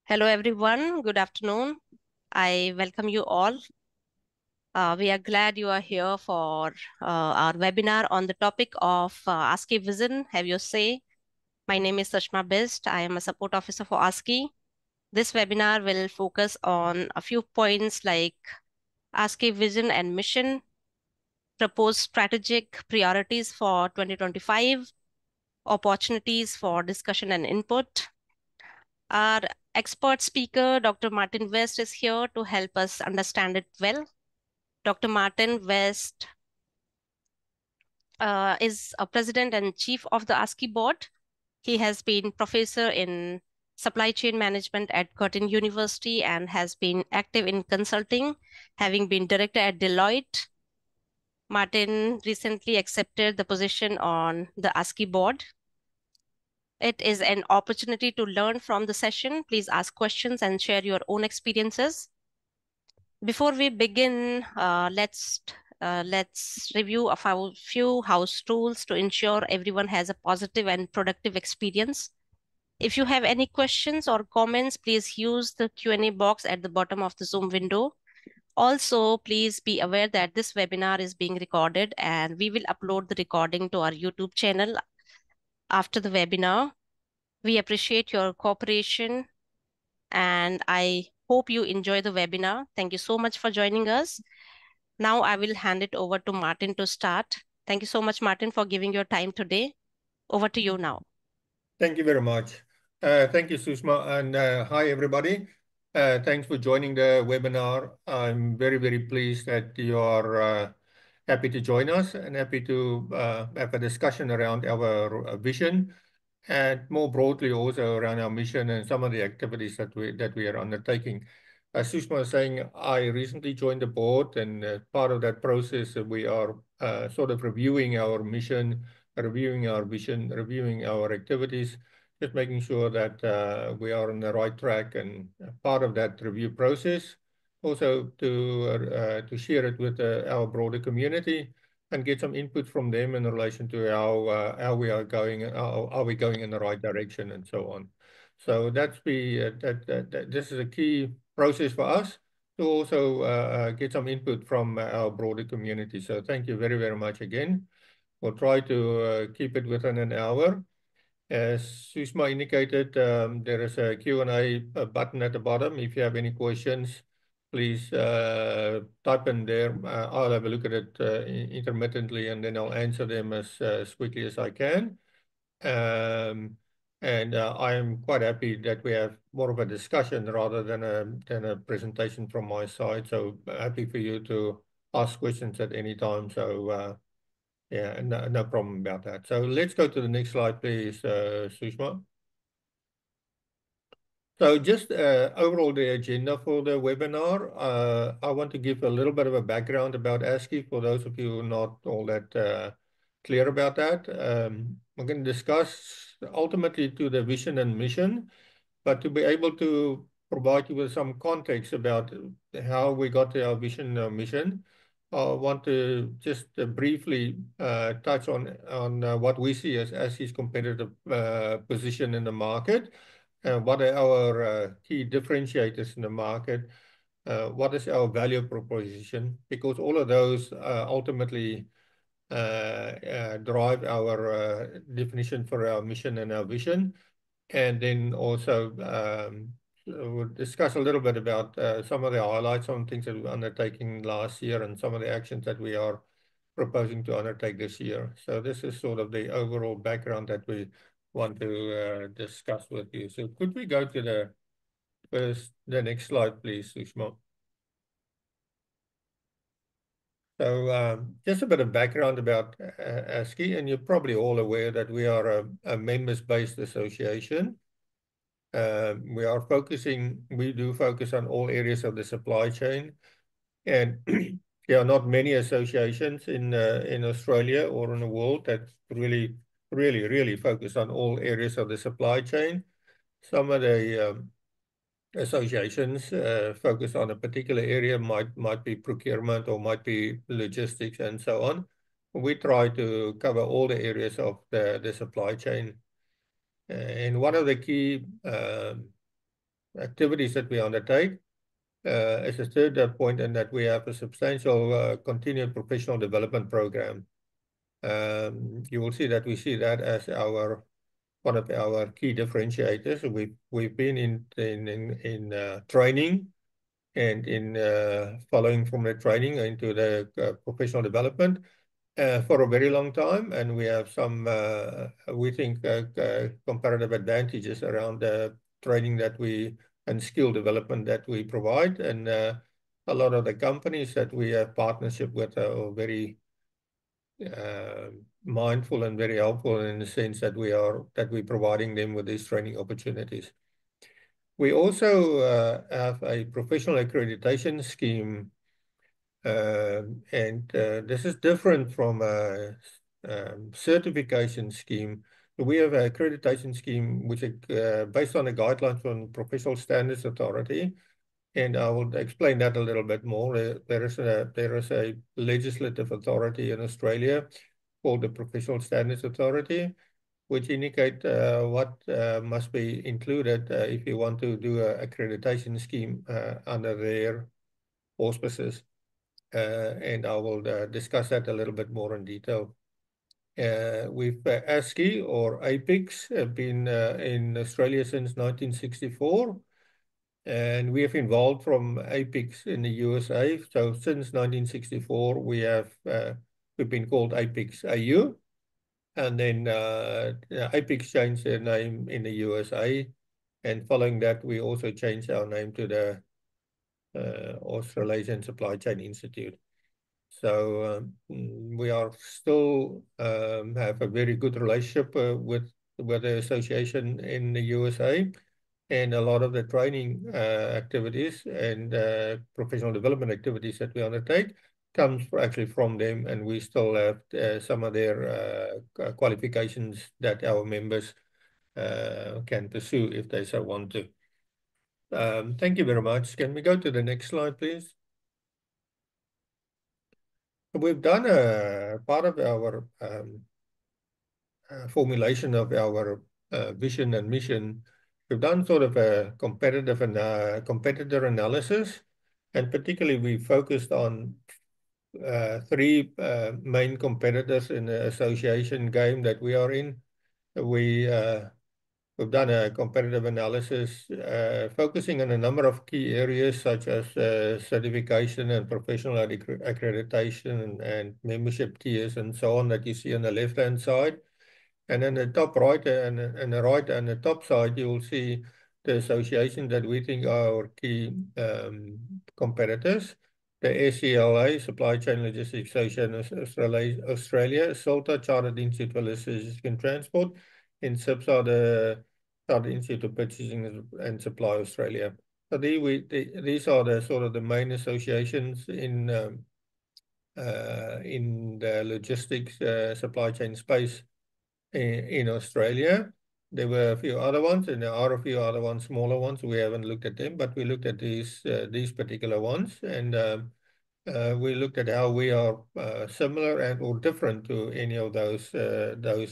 Hello, everyone. Good afternoon. I welcome you all. We are glad you are here for our webinar on the topic of ASCII Vision. Have your say. My name is Sushma Best. I am a support officer for ASCII. This webinar will focus on a few points like ASCII Vision and Mission, proposed strategic priorities for 2025, opportunities for discussion and input. Our expert speaker, Dr. Martin West, is here to help us understand it well. Dr. Martin West is a president and chief of the ASCII board. He has been professor in supply chain management at Curtin University and has been active in consulting, having been director at Deloitte. Martin recently accepted the position on the ASCII board. It is an opportunity to learn from the session. Please ask questions and share your own experiences. Before we begin, let's review a few house rules to ensure everyone has a positive and productive experience. If you have any questions or comments, please use the Q&A box at the bottom of the Zoom window. Also, please be aware that this webinar is being recorded and we will upload the recording to our YouTube channel after the webinar. We appreciate your cooperation and I hope you enjoy the webinar. Thank you so much for joining us. Now I will hand it over to Martin to start. Thank you so much, Martin, for giving your time today. Over to you now. Thank you very much. Thank you, Sushma, and hi, everybody. Thanks for joining the webinar. I'm very, very pleased that you are happy to join us and happy to have a discussion around our vision and more broadly also around our mission and some of the activities that we are undertaking. As Sushma was saying, I recently joined the board, and part of that process, we are sort of reviewing our mission, reviewing our vision, reviewing our activities, just making sure that we are on the right track. And part of that review process, also to share it with our broader community and get some input from them in relation to how we are going, are we going in the right direction, and so on. So this is a key process for us to also get some input from our broader community. So thank you very, very much again. We'll try to keep it within an hour. As Sushma indicated, there is a Q&A button at the bottom. If you have any questions, please type in there. I'll have a look at it intermittently, and then I'll answer them as quickly as I can. I'm quite happy that we have more of a discussion rather than a presentation from my side. So happy for you to ask questions at any time. So yeah, no problem about that. So let's go to the next slide, please, Sushma. So just overall the agenda for the webinar, I want to give a little bit of a background about ASCII for those of you who are not all that clear about that. We're going to discuss ultimately to the vision and mission, but to be able to provide you with some context about how we got to our vision and mission, I want to just briefly touch on what we see as ASCII's competitive position in the market. What are our key differentiators in the market? What is our value proposition? Because all of those ultimately drive our definition for our mission and our vision. And then also we'll discuss a little bit about some of the highlights, some things that we're undertaking last year and some of the actions that we are proposing to undertake this year. So this is sort of the overall background that we want to discuss with you. So could we go to the next slide, please, Sushma? So just a bit of background about ASCII, and you're probably all aware that we are a members-based association. We do focus on all areas of the supply chain, and there are not many associations in Australia or in the world that really focus on all areas of the supply chain. Some of the associations focus on a particular area, might be procurement or might be logistics and so on. We try to cover all the areas of the supply chain. And one of the key activities that we undertake. As a third point, and that we have a substantial continued professional development program. You will see that we see that as one of our key differentiators. We've been in training and in following from the training into the professional development for a very long time, and we have some we think comparative advantages around the training that we and skill development that we provide, and a lot of the companies that we have partnership with are very mindful and very helpful in the sense that we're providing them with these training opportunities. We also have a professional accreditation scheme, and this is different from a certification scheme. We have an accreditation scheme which is based on the guidelines from Professional Standards Authority, and I will explain that a little bit more. There is a legislative authority in Australia called the Professional Standards Authority, which indicate what must be included if you want to do an accreditation scheme under their auspices. And I will discuss that a little bit more in detail. We've ASCI or APICS have been in Australia since 1964. And we have evolved from APICS in the USA. So since 1964, we've been called APICS AU. And then APICS changed their name in the USA. And following that, we also changed our name to the Australasian Supply Chain Institute. So we are still have a very good relationship with the association in the USA. And a lot of the training activities and professional development activities that we undertake comes actually from them, and we still have some of their qualifications that our members can pursue if they so want to. Thank you very much. Can we go to the next slide, please? We've done a part of our formulation of our vision and mission. We've done sort of a competitor analysis, and particularly we focused on three main competitors in the association game that we are in. We've done a competitive analysis focusing on a number of key areas such as certification and professional accreditation and membership tiers and so on that you see on the left-hand side. And in the top right and the right and the top side, you will see the associations that we think are our key competitors. The SCLA, Supply Chain Logistics Association Australia, SILTA, Chartered Institute for Logistics and Transport, and SIPS are the Chartered Institute of Purchasing and Supply Australia. So these are the sort of the main associations in the logistics supply chain space in Australia. There were a few other ones, and there are a few other ones, smaller ones. We haven't looked at them, but we looked at these particular ones, and we looked at how we are similar and or different to any of those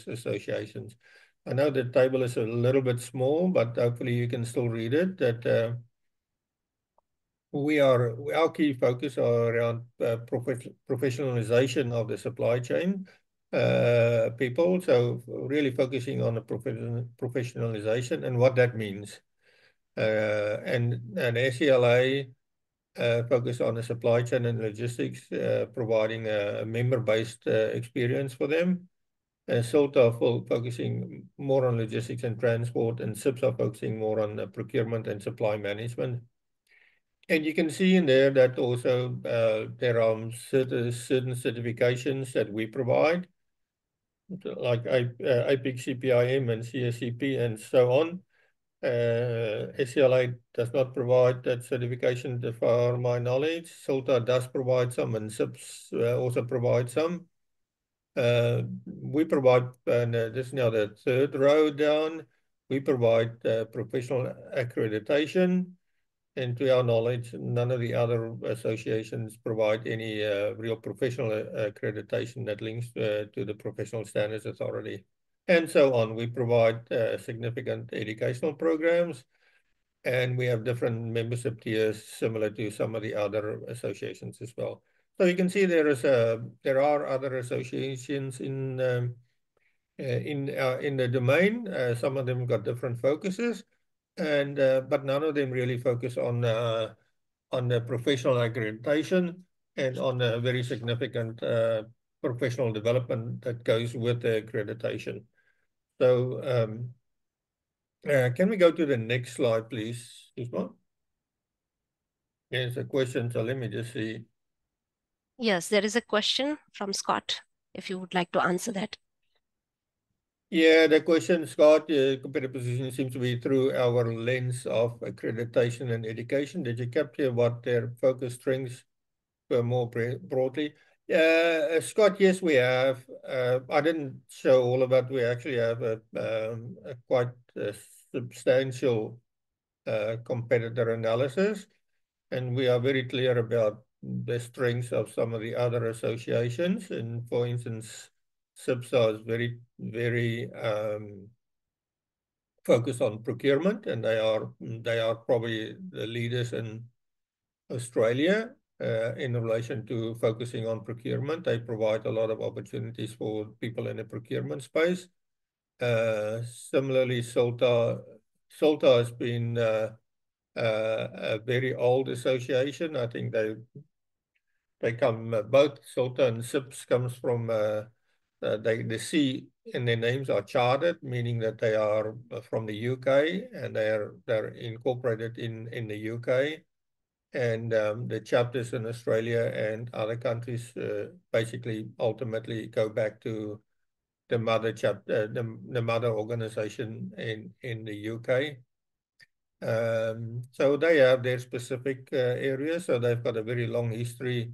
associations. I know the table is a little bit small, but hopefully you can still read it. That our key focus are around professionalization of the supply chain people. So really focusing on the professionalization and what that means. And SCLA focus on the supply chain and logistics, providing a member-based experience for them. SILTA focusing more on logistics and transport, and SIPS are focusing more on procurement and supply management. And you can see in there that also there are certain certifications that we provide, like APIC, CPIM, and CSCP, and so on. SCLA does not provide that certification for my knowledge. SILTA does provide some, and SIPS also provide some. We provide, and this is now the third row down, we provide professional accreditation. And to our knowledge, none of the other associations provide any real professional accreditation that links to the Professional Standards Authority, and so on. We provide significant educational programs. and we have different membership tiers similar to some of the other associations as well. So you can see there are other associations in the domain. Some of them got different focuses, and but none of them really focus on the professional accreditation and on a very significant professional development that goes with the accreditation. So can we go to the next slide, please, Usman? There's a question, so let me just see. Yes, there is a question from Scott, if you would like to answer that. Yeah, the question, Scott, competitive position seems to be through our lens of accreditation and education. Did you capture what their focus strengths were more broadly? Scott, yes, we have. I didn't show all of it. We actually have a quite substantial competitor analysis, and we are very clear about the strengths of some of the other associations. And for instance, SIPSA is very focused on procurement, and they are probably the leaders in Australia in relation to focusing on procurement. They provide a lot of opportunities for people in the procurement space. Similarly, SOLTA has been a very old association. I think they come both SOLTA and SIPS comes from the C in their names are chartered, meaning that they are from the UK and they're incorporated in the UK. And the chapters in Australia and other countries basically ultimately go back to the mother chapter, the mother organization in the UK. So they have their specific areas. So they've got a very long history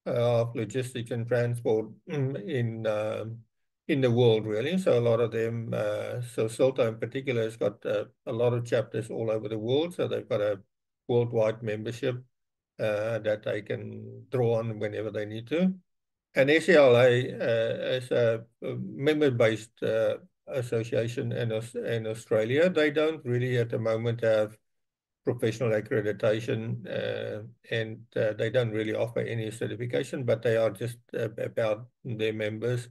of logistics and transport in the world, really. So a lot of them, so SOLTA in particular has got a lot of chapters all over the world. So they've got a worldwide membership that they can draw on whenever they need to. And SCLA is a member-based association in Australia. They don't really at the moment have professional accreditation and they don't really offer any certification, but they are just about their members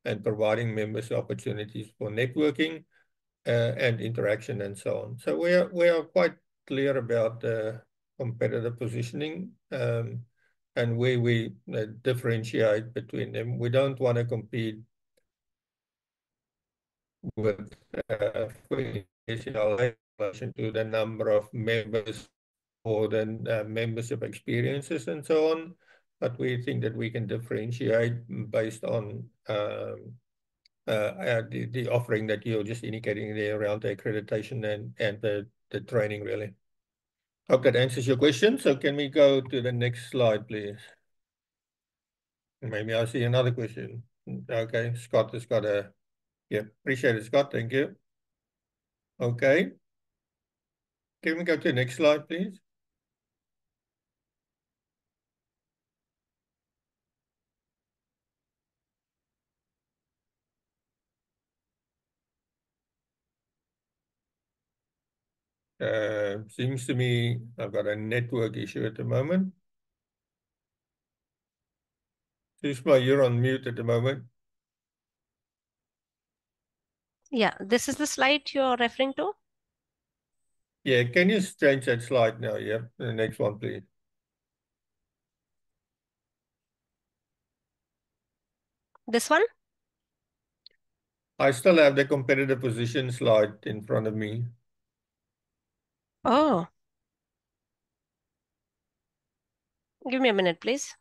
and providing members opportunities for networking and interaction and so on. So we are quite clear about competitive positioning and where we differentiate between them. We don't want to compete with for in relation to the number of members or the membership experiences and so on. But we think that we can differentiate based on the offering that you're just indicating there around the accreditation and the training, really. Hope that answers your question. So can we go to the next slide, please? Maybe I see another question. Okay, Scott has got a, yeah, appreciate it, Scott. Thank you. Okay. Can we go to the next slide, please? Seems to me I've got a network issue at the moment. Sushma, you're on mute at the moment. Yeah, this is the slide you're referring to? Yeah, can you change that slide now? Yeah, the next one, please. This one? I still have the competitive position slide in front of me. Oh, give me a minute, please.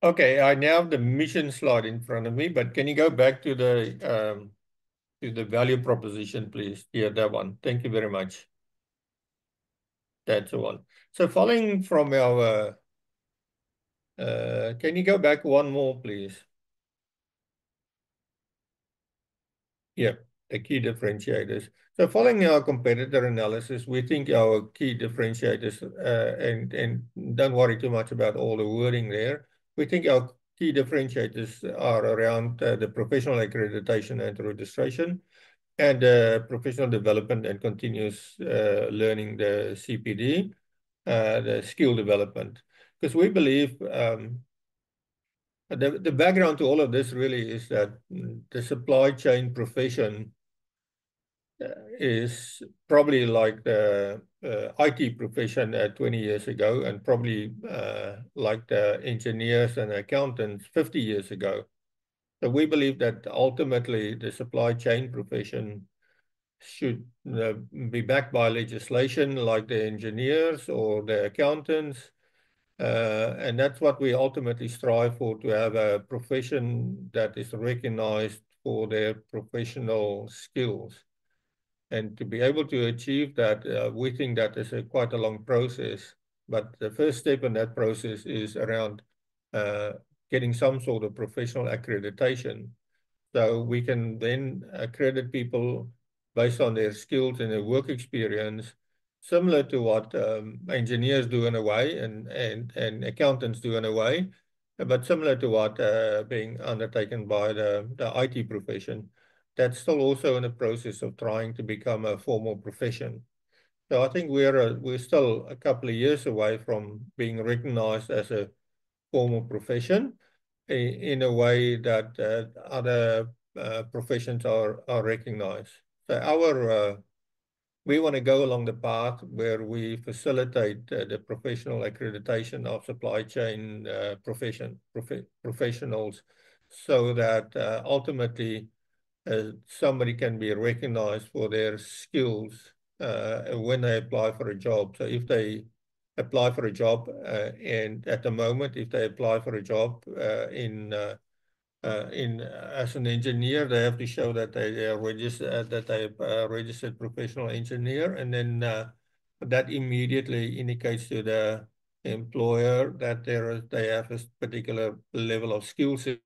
Okay, I now have the mission slide in front of me, but can you go back to the value proposition, please? Yeah, that one. Thank you very much. That's the one. So following from our Can you go back one more, please? Yeah, the key differentiators. So following our competitor analysis, we think our key differentiators, and don't worry too much about all the wording there. We think our key differentiators are around the professional accreditation and registration, and professional development and continuous learning, the CPD, the skill development. Because we believe the background to all of this really is that the supply chain profession is probably like the IT profession 20 years ago, and probably like the engineers and accountants 50 years ago. So we believe that ultimately the supply chain profession should be backed by legislation like the engineers or the accountants. And that's what we ultimately strive for, to have a profession that is recognized for their professional skills. And to be able to achieve that, we think that is quite a long process. But the first step in that process is around uh, getting some sort of professional accreditation. So we can then accredit people based on their skills and their work experience, similar to what engineers do in a way, and accountants do in a way, but similar to what being undertaken by the IT profession. That's still also in the process of trying to become a formal profession. So I think we're still a couple of years away from being recognized as a formal profession in a way that other professions are recognized. So we want to go along the path where we facilitate the professional accreditation of supply chain professionals, so that ultimately somebody can be recognized for their skills when they apply for a job. So if they apply for a job, and at the moment, if they apply for a job in as an engineer, they have to show that they are registered, that they registered professional engineer, and then that immediately indicates to the employer that they have a particular level of skill set.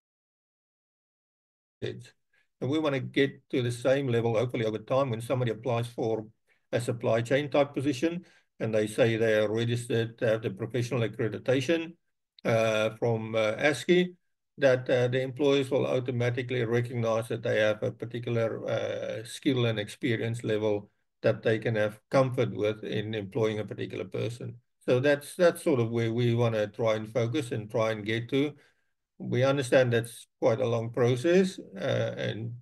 And we want to get to the same level, hopefully over time, when somebody applies for a supply chain type position and they say they are registered to have the professional accreditation from ASCII, that the employers will automatically recognize that they have a particular skill and experience level that they can have comfort with in employing a particular person. So that's sort of where we want to try and focus and try and get to. We understand that's quite a long process, and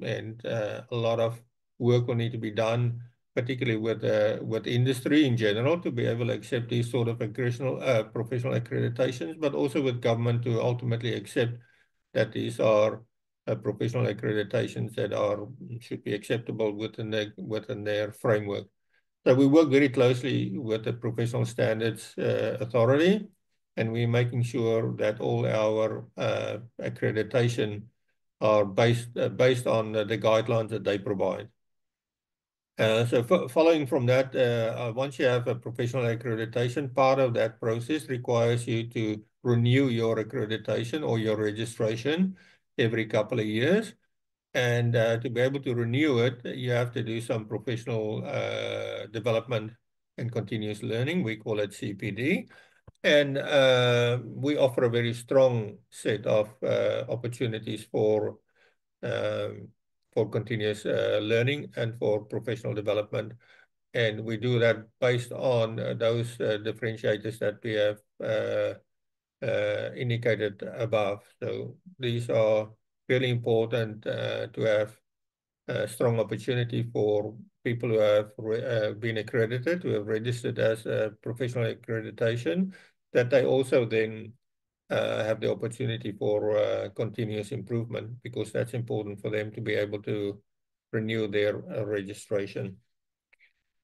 a lot of work will need to be done, particularly with industry in general, to be able to accept these sort of professional accreditations, but also with government to ultimately accept that these are professional accreditations that should be acceptable within their framework. So we work very closely with the Professional Standards Authority, and we're making sure that all our accreditation are based on the guidelines that they provide. So following from that, once you have a professional accreditation, part of that process requires you to renew your accreditation or your registration every couple of years. And to be able to renew it, you have to do some professional development and continuous learning. We call it CPD. And we offer a very strong set of opportunities um, for continuous learning and for professional development. And we do that based on those differentiators that we have indicated above. So these are really important to have a strong opportunity for people who have been accredited, who have registered as a professional accreditation, that they also then have the opportunity for continuous improvement, because that's important for them to be able to renew their registration.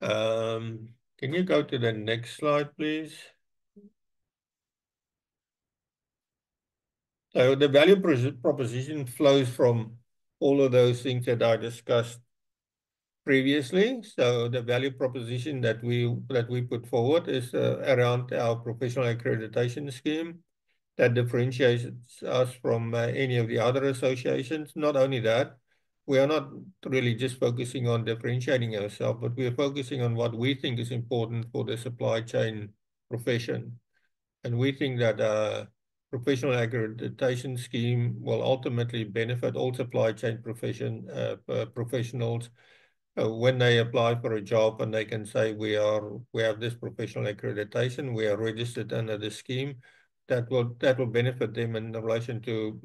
Can you go to the next slide, please? So the value proposition flows from all of those things that I discussed previously. So the value proposition that we put forward is around our professional accreditation scheme. that differentiates us from any of the other associations. Not only that, we are not really just focusing on differentiating ourselves, but we are focusing on what we think is important for the supply chain profession. And we think that a professional accreditation scheme will ultimately benefit all supply chain professionals when they apply for a job, and they can say we have this professional accreditation, we are registered under the scheme. That will benefit them in relation to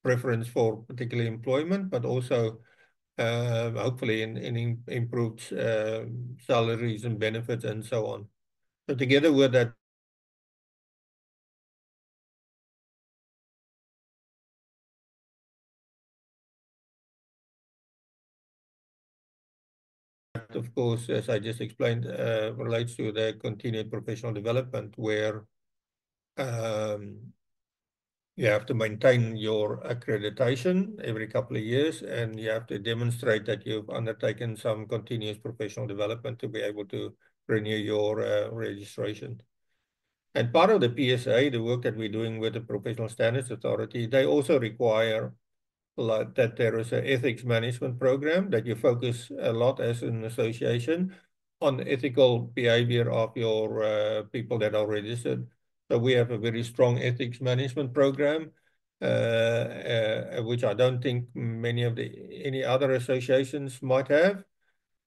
preference for particular employment, but also hopefully in improved salaries and benefits and so on. So together with that, of course, as I just explained, relates to the continued professional development, where you have to maintain your accreditation every couple of years, and you have to demonstrate that you've undertaken some continuous professional development to be able to renew your registration. And part of the PSA, the work that we're doing with the Professional Standards Authority, they also require that there is an ethics management program, that you focus a lot as an association on ethical behavior of your people that are registered. So we have a very strong ethics management program, which I don't think any other associations might have.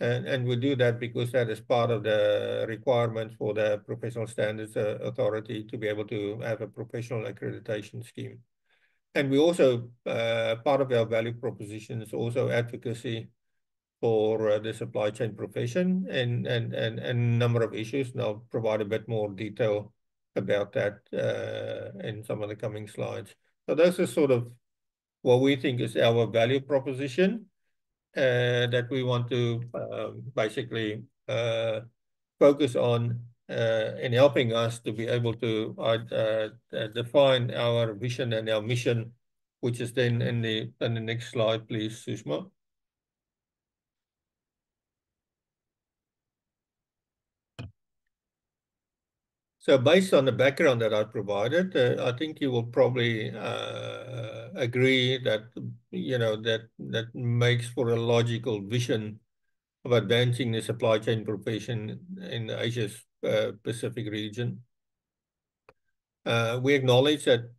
And we do that because that is part of the requirement for the Professional Standards Authority to be able to have a professional accreditation scheme. And we also, part of our value proposition is also advocacy for the supply chain profession and a number of issues. And I'll provide a bit more detail about that in some of the coming slides. So those are sort of what we think is our value proposition that we want to basically focus on in helping us to be able to define our vision and our mission, which is then in the next slide, please, Sushma. So based on the background that I provided, I think you will probably agree that, that makes for a logical vision of advancing the supply chain profession in the Asia Pacific region. We acknowledge that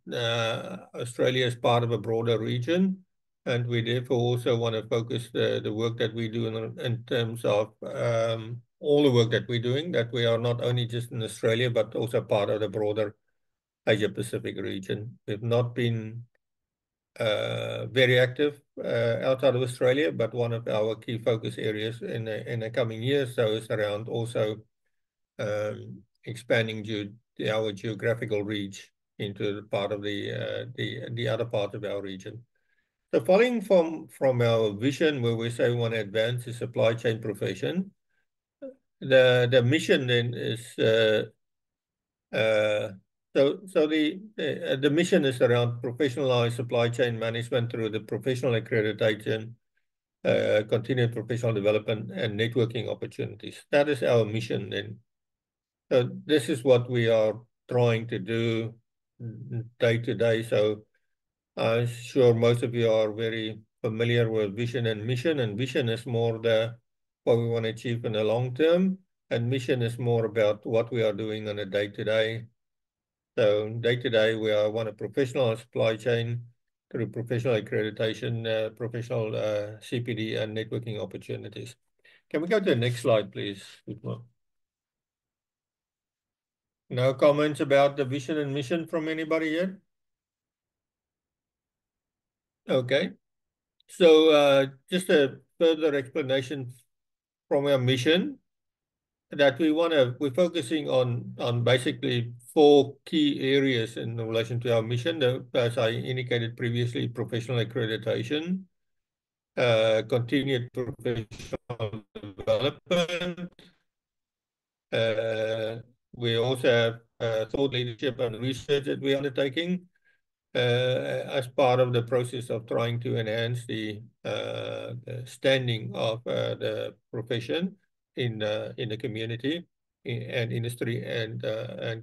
Australia is part of a broader region, and we therefore also want to focus the work that we do in terms of all the work that we're doing, that we are not only just in Australia, but also part of the broader Asia Pacific region. We've not been very active outside of Australia, but one of our key focus areas in the coming years, so is around also expanding our geographical reach into the part of the other part of our region. So following from our vision, where we say we want to advance the supply chain profession, the mission then is the mission is around professionalized supply chain management through the professional accreditation, continued professional development, and networking opportunities. That is our mission then. So this is what we are trying to do day to day. So I'm sure most of you are very familiar with vision and mission, and vision is more what we want to achieve in the long term, and mission is more about what we are doing on a day to day. So day to day, we want a professional supply chain through professional accreditation, professional CPD, and networking opportunities. Can we go to the next slide, please? No comments about the vision and mission from anybody yet? Okay. So just a further explanation from our mission, that we're focusing on basically 4 key areas in relation to our mission. As I indicated previously, professional accreditation, continued professional development. We also have thought leadership and research that we're undertaking as part of the process of trying to enhance the standing of the profession in the community and industry and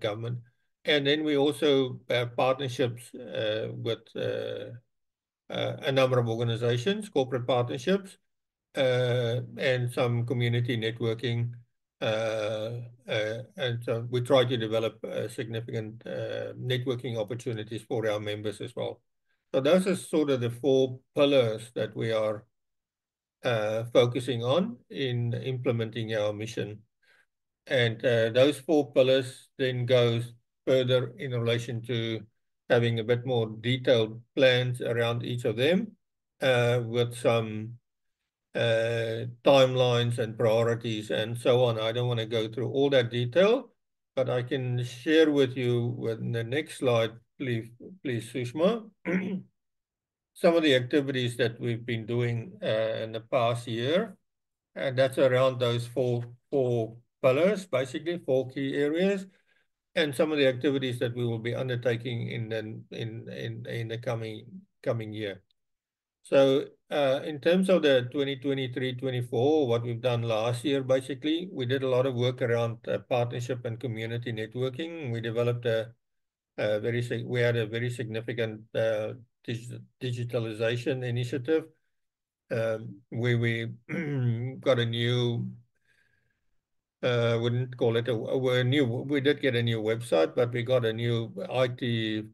government. And then we also have partnerships with a number of organizations, corporate partnerships, and some community networking. And so we try to develop significant networking opportunities for our members as well. So those are sort of the 4 pillars that we are focusing on in implementing our mission. And those 4 pillars then goes further in relation to having a bit more detailed plans around each of them with some timelines and priorities and so on. I don't want to go through all that detail, but I can share with you with the next slide, please, Sushma, some of the activities that we've been doing in the past year. And that's around those four pillars, basically 4 key areas, and some of the activities that we will be undertaking in the coming year. So in terms of the 2023-24, what we've done last year, basically, we did a lot of work around partnership and community networking. We developed we had a very significant digitalization initiative. We got a new, wouldn't call it we did get a new website, but we got a new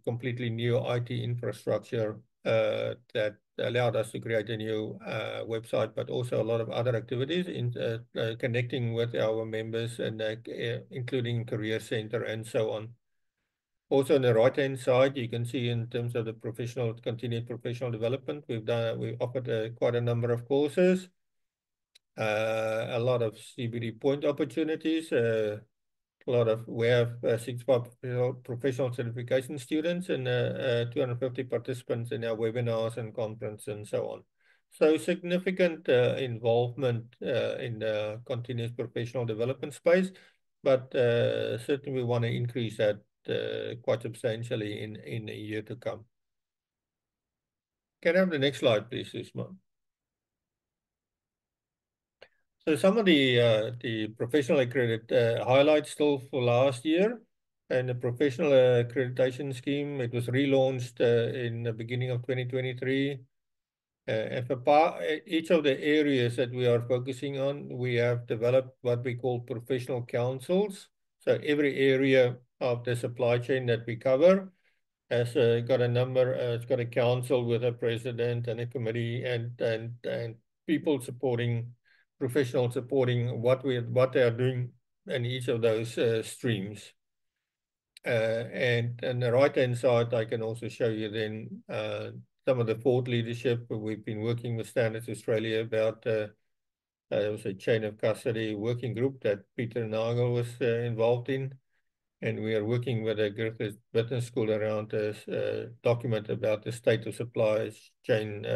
completely new IT infrastructure that allowed us to create a new website, but also a lot of other activities in connecting with our members and including career center and so on. Also on the right-hand side, you can see in terms of the continued professional development, we offered quite a number of courses, a lot of CBD point opportunities, we have 65 professional certification students and 250 participants in our webinars and conference and so on. So significant involvement in the continuous professional development space, but certainly we want to increase that quite substantially in a year to come. Can I have the next slide, please, Sushma? So some of the professional highlights still for last year, and the professional accreditation scheme, it was relaunched in the beginning of 2023. And for each of the areas that we are focusing on, we have developed what we call professional councils. So every area of the supply chain that we cover has got it's got a council with a president and a committee and people professionals supporting what they are doing in each of those streams. And on the right-hand side, I can also show you then some of the thought leadership. We've been working with Standards Australia about there was a chain of custody working group that Peter Nagel was involved in. And we are working with a Griffith Business School around this document about the state of supply chain,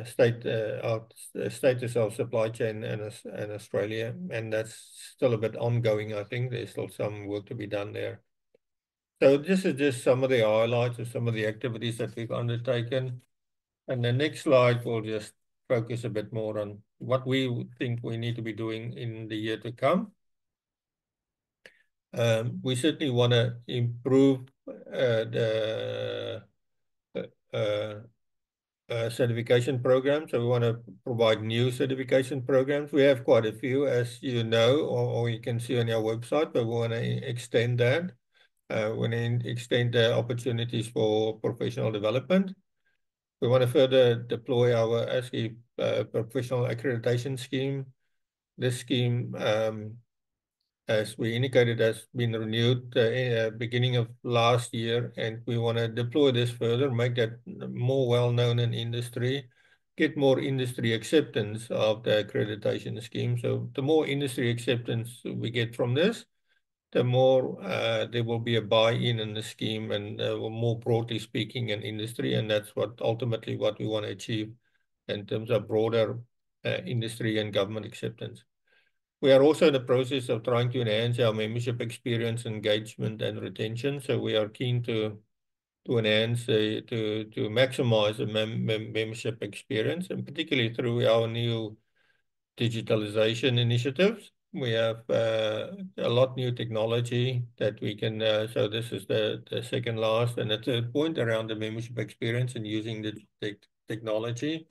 status of supply chain in Australia. And that's still a bit ongoing, I think. There's still some work to be done there. So this is just some of the highlights of some of the activities that we've undertaken. And the next slide will just focus a bit more on what we think we need to be doing in the year to come. We certainly want to improve the certification program. So we want to provide new certification programs. We have quite a few, as you know, or you can see on our website, but we want to extend that. We want to extend the opportunities for professional development. We want to further deploy our ASCII professional accreditation scheme. This scheme, as we indicated, has been renewed beginning of last year, and we want to deploy this further, make that more well-known in industry, get more industry acceptance of the accreditation scheme. So the more industry acceptance we get from this, the more there will be a buy-in in the scheme and more broadly speaking in industry, and that's ultimately what we want to achieve in terms of broader industry and government acceptance. We are also in the process of trying to enhance our membership experience, engagement, and retention. So we are keen to enhance, to maximize the membership experience, and particularly through our new digitalization initiatives. We have a lot new technology that we can, so this is the second last, and the third point around the membership experience and using the technology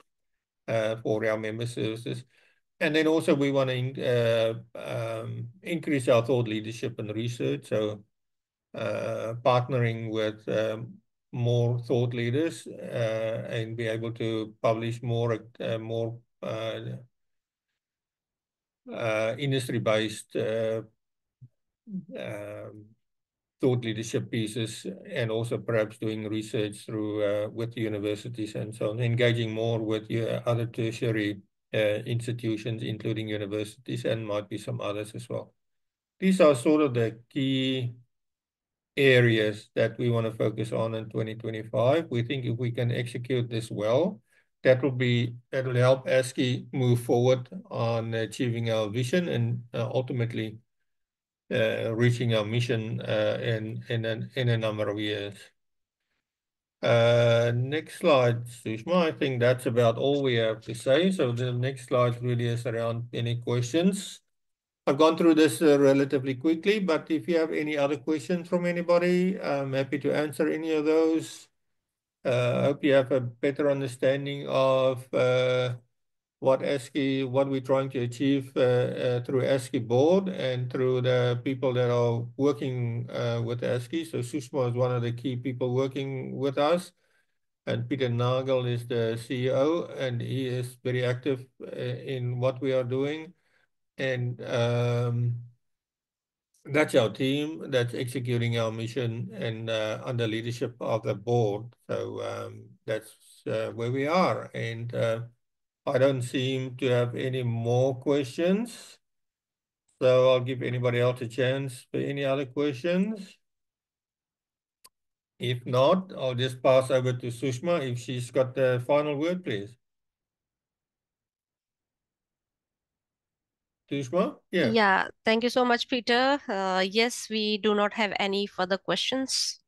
for our member services. And then also we want to increase our thought leadership and research. So partnering with more thought leaders and be able to publish more industry-based um, thought leadership pieces, and also perhaps doing research through with universities and so on, engaging more with other tertiary institutions, including universities, and might be some others as well. These are sort of the key areas that we want to focus on in 2025. We think if we can execute this well, that'll help ASCII move forward on achieving our vision and ultimately reaching our mission in a number of years. Next slide, Sushma. I think that's about all we have to say. So the next slide really is around any questions. I've gone through this relatively quickly, but if you have any other questions from anybody, I'm happy to answer any of those. I hope you have a better understanding of what we're trying to achieve through ASCII board and through the people that are working with ASCII. So Sushma is one of the key people working with us, and Peter Nagel is the CEO, and he is very active in what we are doing. And that's our team that's executing our mission and under leadership of the board. So that's where we are. And I don't seem to have any more questions. So I'll give anybody else a chance for any other questions. If not, I'll just pass over to Sushma if she's got the final word, please. Sushma? Yeah. Yeah, thank you so much, Peter. Yes, we do not have any further questions.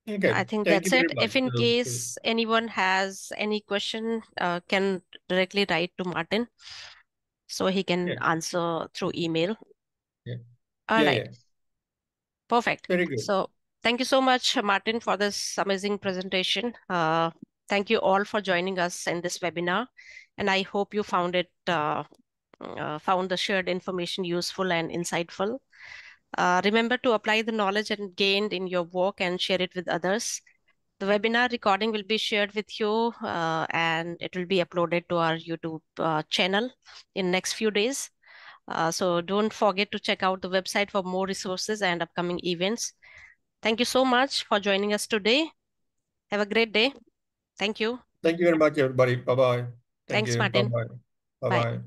Okay. I think Thank you that's very it. much. If in case anyone has any question, can directly write to Martin so he can Yeah. answer through email. Yeah. All Yeah. right, Yeah. perfect. Very good. So thank you so much, Martin, for this amazing presentation. Thank you all for joining us in this webinar, and I hope you found the shared information useful and insightful. Remember to apply the knowledge and gained in your work and share it with others. The webinar recording will be shared with you and it will be uploaded to our YouTube channel in next few days. So don't forget to check out the website for more resources and upcoming events. Thank you so much for joining us today. Have a great day. Thank you. Thank you very much, everybody. Bye-bye. Thank Thanks, you. Martin. Bye-bye. Bye. Bye-bye.